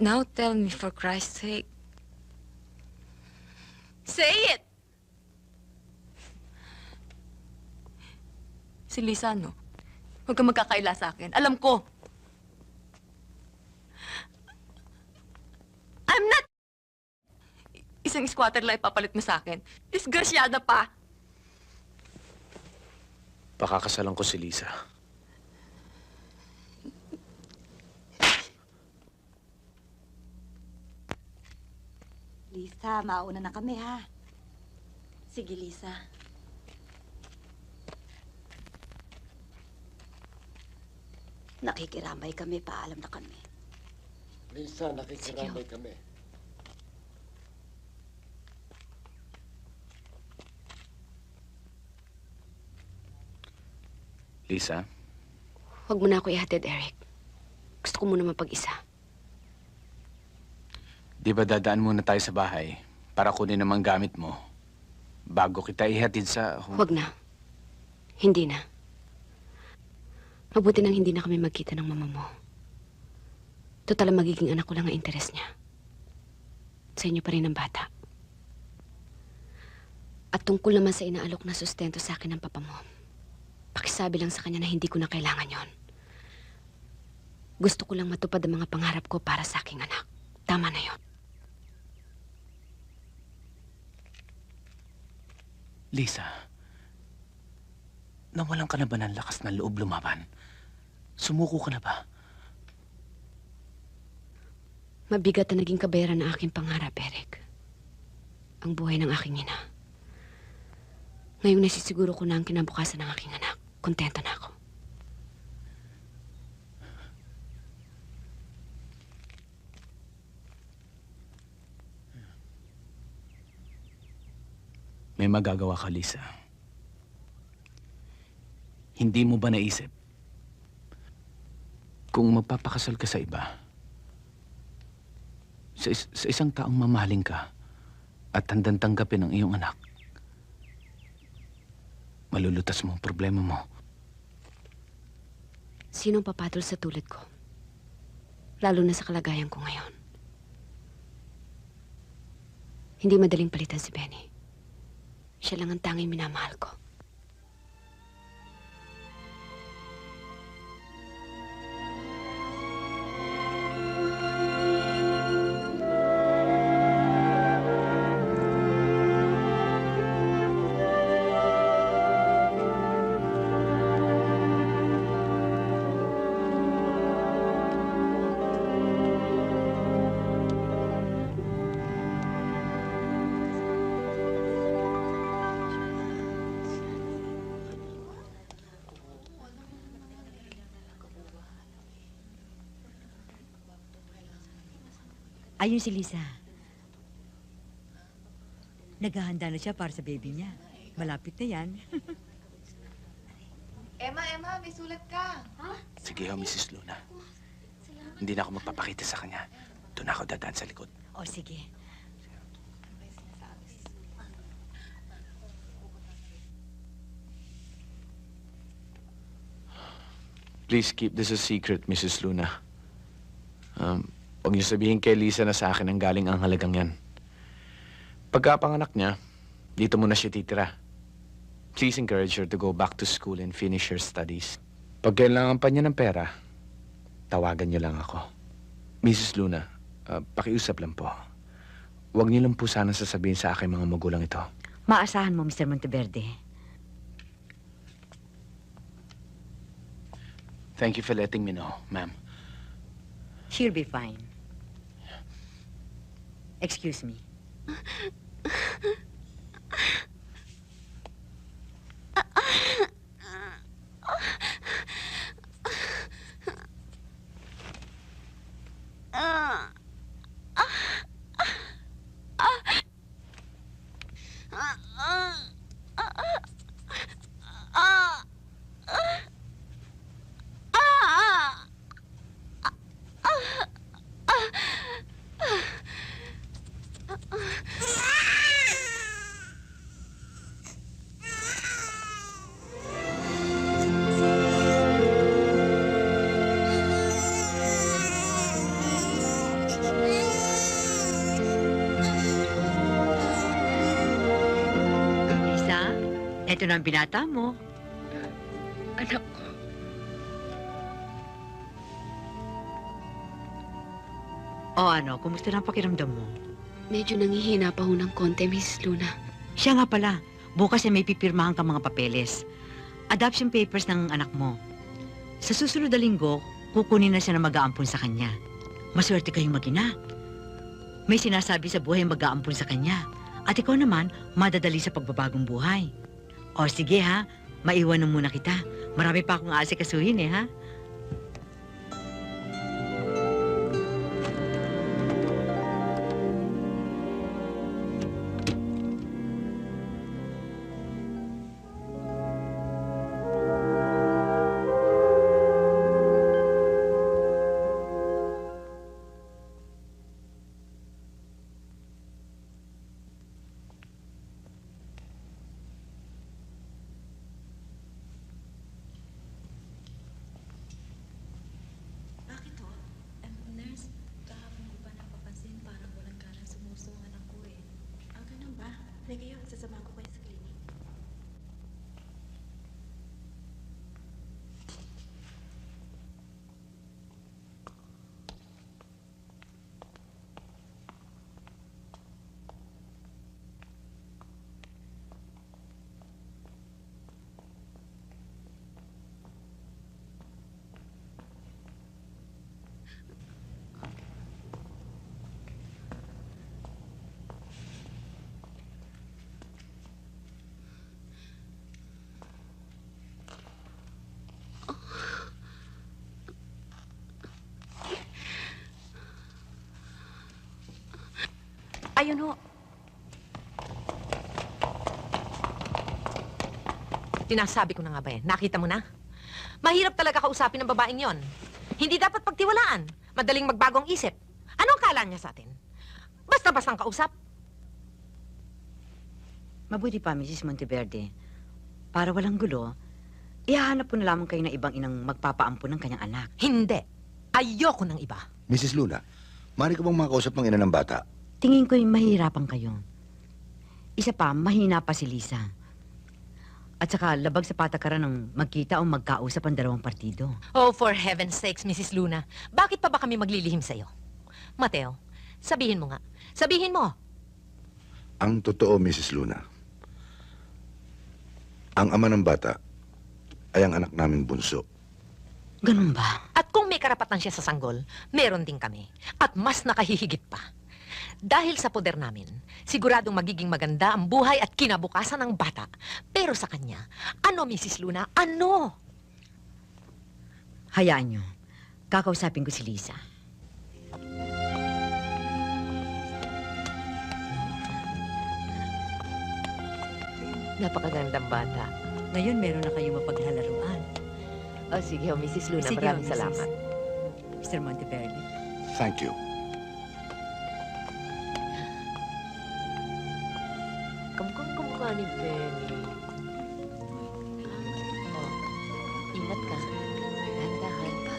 Now tell me, for Christ's sake. Say it! Si Lisa, no? Huwag kang magkakaila sa akin. Alam ko. I'm not... Isang squatter lang ipapalit mo sa akin. Disgrasyada pa. Pakakasalan ko si Lisa. Lisa, mauna na kami, ha? Sige, Lisa. Nakikiramay kami, paalam na kami. Lisa, nakikiramay kami. Lisa, Huwag mo na ako ihatid, Eric. Gusto ko muna mapag-isa. di ba dadaan muna tayo sa bahay para kunin ang mga gamit mo bago kita ihatid sa... Huwag na. Hindi na. Mabuti nang hindi na kami magkita ng mama mo. Total, magiging anak ko lang ang interes niya. Sa inyo pa rin ang bata. At tungkol naman sa inaalok na sustento sa akin ng papa mo, pakisabi lang sa kanya na hindi ko na kailangan yon. Gusto ko lang matupad ang mga pangarap ko para sa aking anak. Tama na yon. Lisa, nawalan ka na ba ng lakas ng loob lumaban? Sumuko ka na ba? Mabigat na naging kabayaran ng aking pangarap, Eric. Ang buhay ng aking ina. Ngayong nasisiguro ko na ang kinabukasan ng aking anak, kontento na ako. May magagawa ka, Lisa. Hindi mo ba naisip kung magpapakasal ka sa iba, sa isang taong mamahalin ka at handang tanggapin ang iyong anak, malulutas mo ang problema mo. Sinong papatol sa tulad ko? Lalo na sa kalagayan ko ngayon. Hindi madaling palitan si Benny. Siya lang ang tanging minamahal ko. Ayun si Lisa. Naghahanda na siya para sa baby niya. Malapit na yan. Emma, may sulat ka. Sige ho, Mrs. Luna. Hindi na ako magpapakita sa kanya. Doon ako dadaan sa likod. O, sige. Please keep this a secret, Mrs. Luna. Huwag niyo sabihin kay Lisa na sa akin ang galing ang halagang yan. Pagkapanganak niya, dito muna siya titira. Please encourage her to go back to school and finish her studies. Pag kailangan pa niya ng pera, tawagan niyo lang ako. Mrs. Luna, pakiusap lang po. Huwag niyo lang po sana sasabihin sa aking mga magulang ito. Maasahan mo, Mr. Monteverde. Thank you for letting me know, ma'am. She'll be fine. Excuse me. Ito na ang binata mo. Anak ko. O ano, kumusta na ang pakiramdam mo? Medyo nangihina pa ho ng konti, Mrs. Luna. Siya nga pala, bukas ay may pipirmahan ka mga papeles. Adoption papers ng anak mo. Sa susunod na linggo, kukunin na siya na mag-aampun sa kanya. Maswerte kayong mag-ina. May sinasabi sa buhay mag-aampun sa kanya. At ikaw naman, madadali sa pagbabagong buhay. O sige ha, maiwanan muna kita. Marami pa akong aasikasuhin ha. Bakit ho? Nurse, kahapon ko pa napapansin parang walang ganang sumuso ang anak ko eh. Ganun ba? Halika kayo, sasama ko kayo sa klinik. Ayun ho. Tinasabi ko na nga ba yan? Nakita mo na? Mahirap talaga kausapin ng babaeng yon. Hindi dapat pagtiwalaan. Madaling magbagong isip. Anong kala niya sa atin? Basta-bastang kausap. Mabuti pa, Mrs. Monteverde. Para walang gulo, ihahanap ko na lamang kayo ng ibang inang magpapaampun ng kanyang anak. Hindi. Ayoko ng iba. Mrs. Luna, mari ko bang makausap ng ina ng bata? Tingin ko'y mahihirapan kayo. Isa pa, mahina pa si Lisa. At saka, labag sa patakaran ng magkita o magkausap ang dalawang partido. Oh, for heaven's sakes, Mrs. Luna. Bakit pa ba kami maglilihim sa'yo? Mateo, sabihin mo nga. Sabihin mo. Ang totoo, Mrs. Luna, ang ama ng bata ay ang anak naming bunso. Ganun ba? At kung may karapatan siya sa sanggol, meron din kami. At mas nakahihigit pa. Dahil sa poder namin, siguradong magiging maganda ang buhay at kinabukasan ng bata. Pero sa kanya, ano, Mrs. Luna? Ano? Hayaan nyo. Kakausapin ko si Lisa. Napakagandang bata. Ngayon, meron na kayong mapaglalaruan. O sige, Mrs. Luna, Sige, maraming Mrs. salamat. Mr. Monteverde. Thank you. Kamukha ni Benny. Oh, ingat ka. Dahan-dahan pa.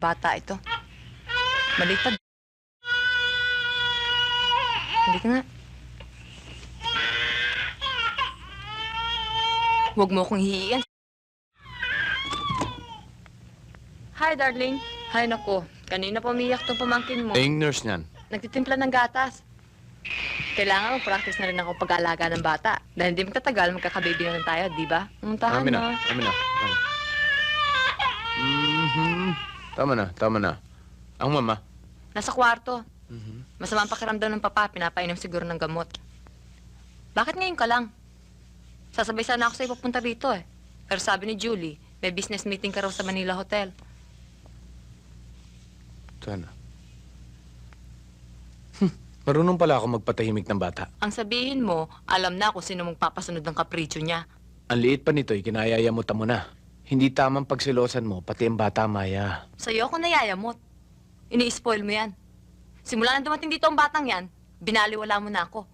Bata ito. Baliktad. Hindi ka nga. Huwag mo akong hihiyan. Hi, darling. Hi, nako. Kanina pa umiyak tong pamangkin mo. Yung nurse niyan. Nagtitimpla ng gatas. Kailangan mag-practice na rin ako pag-aalaga ng bata. Dahil hindi magtatagal, magkakababy na rin tayo, di ba? Tahan Amin na. na. Amin na. Tama na. Ang mama. Nasa kwarto. Masama ang pakiramdam ng papa, pinapainom siguro ng gamot. Bakit ngayon ka lang? Sasabay sana ako sa'yo papunta rito eh. Pero sabi ni Julie, may business meeting ka raw sa Manila Hotel. Sana. Marunong pala ako magpatahimik ng bata. Ang sabihin mo, alam na kung sino mong papasunod ng kapritsyo niya. Ang liit pa nito'y kinayayamot mo na. Hindi tamang pagsilosan mo, pati ang bata, Maya. Sa'yo ako nayayamot. Ini-spoil mo yan. Simula na dumating dito ang batang yan, binaliwala mo na ako.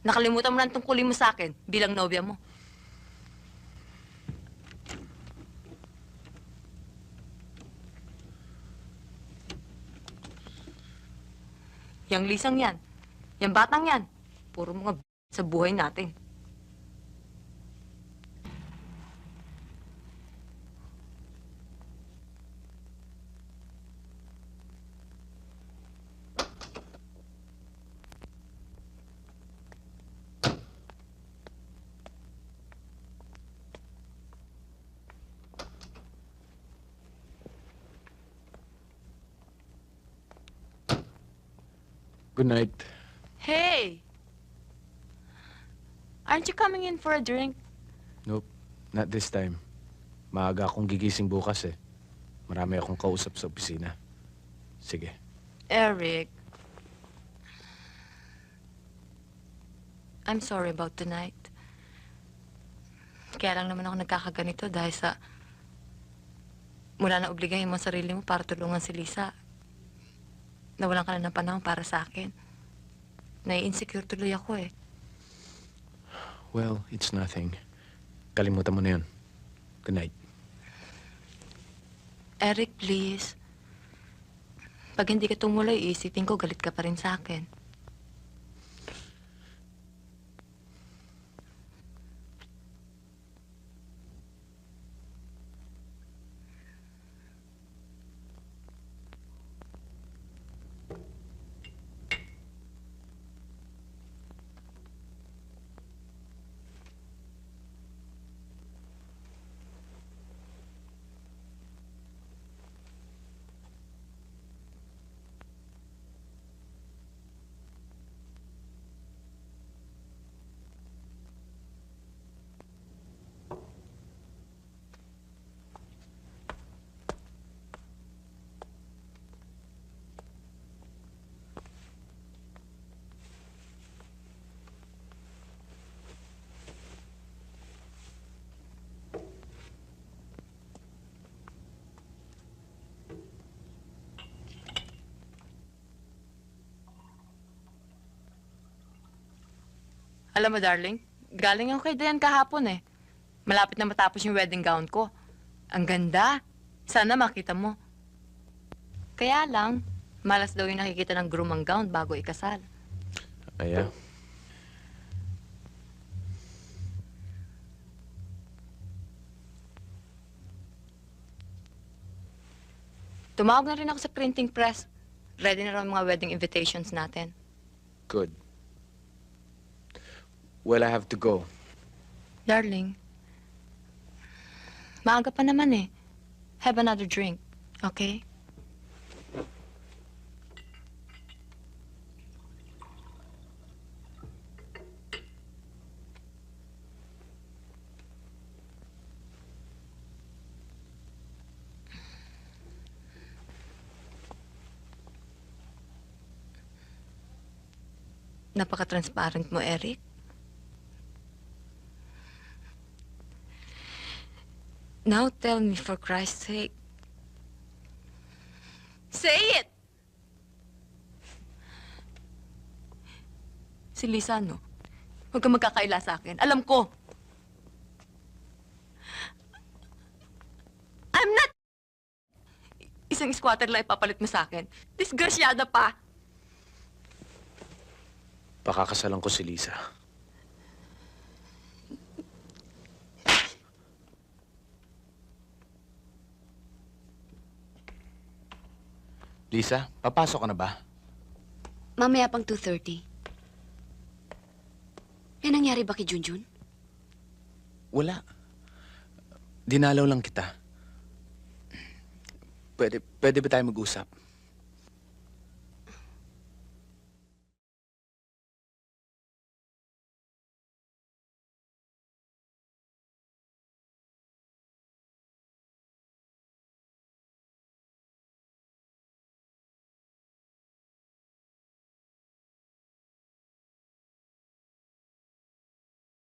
Nakalimutan mo na ang tungkulin mo sa akin bilang nobya mo. Yang Lisang yan, yang batang yan, puro mga sa buhay natin. Good night. Hey! Aren't you coming in for a drink? Nope, not this time. Maaga akong gigising bukas eh. Marami akong kausap sa opisina. Sige. Eric. I'm sorry about tonight. Kaya lang naman ako nagkakaganito dahil sa... Mula na obligahin mo ang sarili mo para tulungan si Lisa. Nawalan ka na ng panahon para sa akin. Nai-insecure tuloy ako eh. Well, it's nothing. Kalimutan mo na yun. Good night. Eric, please. Pag hindi ka tumuloy, isipin ko galit ka pa rin sa akin. Alam mo, darling, galing ako kay Dayan kahapon eh. Malapit na matapos yung wedding gown ko. Ang ganda. Sana makita mo. Kaya lang, malas daw yung nakikita ng groom ang gown bago ikasal. Aya. Tumawag na rin ako sa printing press. Ready na raw ang mga wedding invitations natin. Good. Well, I have to go. Darling, maaga pa naman eh. Have another drink, okay? Napaka-transparent mo, Eric. Now tell me, for Christ's sake. Say it! Si Lisa, no? Huwag kang magkakaila sa akin. Alam ko. I'm not... Isang squatter lang ipapalit mo sa akin. Disgrasyada pa. Pakakasalan ko si Lisa. Lisa, papasok ka na ba? Mamaya pang 2:30. May nangyari ba kay Junjun? Wala. Dinalaw lang kita. Pwede ba tayo mag-usap?